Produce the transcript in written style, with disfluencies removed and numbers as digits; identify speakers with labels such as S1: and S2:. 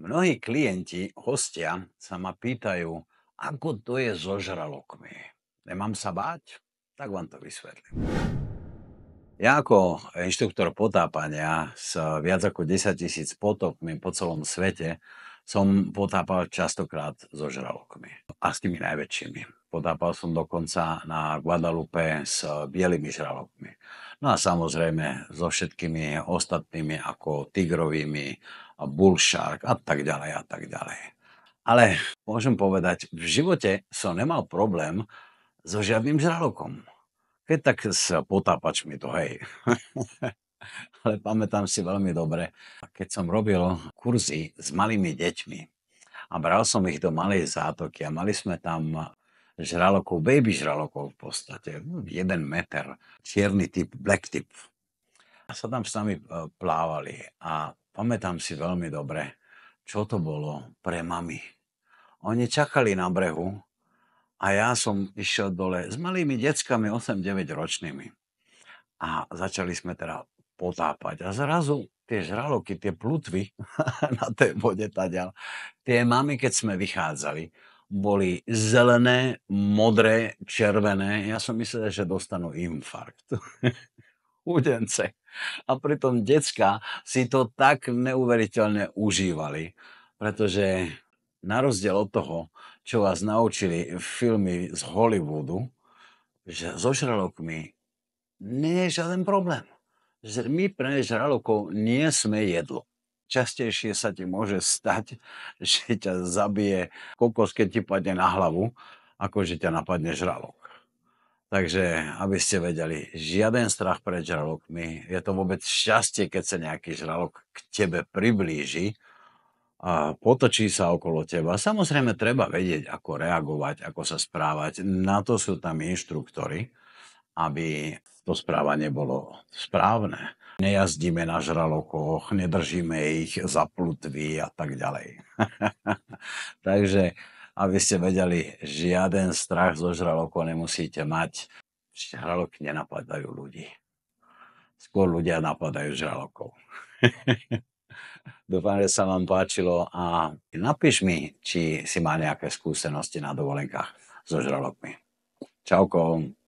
S1: Mnohí klienti, hostia sa ma pýtajú, ako to je so žralokmi. Nemám sa báť? Tak vám to vysvetlím. Ja ako inštruktor potápania s viac ako 10 000 potopmi po celom svete som potápal častokrát so žralokmi. A s tými najväčšími. Potápal som dokonca na Guadalupe s bielými žralokmi. No a samozrejme so všetkými ostatnými ako tigrovými, bull shark a tak ďalej a tak ďalej. Ale môžem povedať, v živote som nemal problém so žiadnym žralokom. Keď tak s potápačmi to hej. Ale pamätám si veľmi dobre, keď som robil kurzy s malými deťmi a bral som ich do malej zátoky a mali sme tam žralokov, baby žralokov v podstate, 1 meter, čierny typ, black tip. A sa tam s nami plávali a pamätám si veľmi dobre, čo to bolo pre mami. Oni čakali na brehu a ja som išiel dole s malými deckami, 8-9 ročnými. A začali sme teda potápať. A zrazu tie žraloky, tie plutvy na tej vode taďal, tie mami, keď sme vychádzali, boli zelené, modré, červené. Ja som myslel, že dostanú infarkt. Údence. A pritom decká si to tak neuveriteľne užívali, pretože na rozdiel od toho, čo vás naučili filmy z Hollywoodu, že so žralokmi nie je žiaden problém. My pre žralokov nie sme jedlo. Častejšie sa ti môže stať, že ťa zabije kokos, keď ti padne na hlavu, ako že ťa napadne žralok. Takže, aby ste vedeli, žiaden strach pred žralokmi. Je to vôbec šťastie, keď sa nejaký žralok k tebe priblíži a potočí sa okolo teba. Samozrejme, treba vedieť, ako reagovať, ako sa správať. Na to sú tam inštruktori, aby to správanie bolo správne. Nejazdíme na žralokoch, nedržíme ich za plutvy a tak ďalej. Takže, aby ste vedeli, žiaden strach zo žralokov nemusíte mať. Žraloky nenapadajú ľudí. Skôr ľudia napadajú žralokov. Dúfam, že sa vám páčilo a napíš mi, či si má nejaké skúsenosti na dovolenkách so žralokmi. Čauko.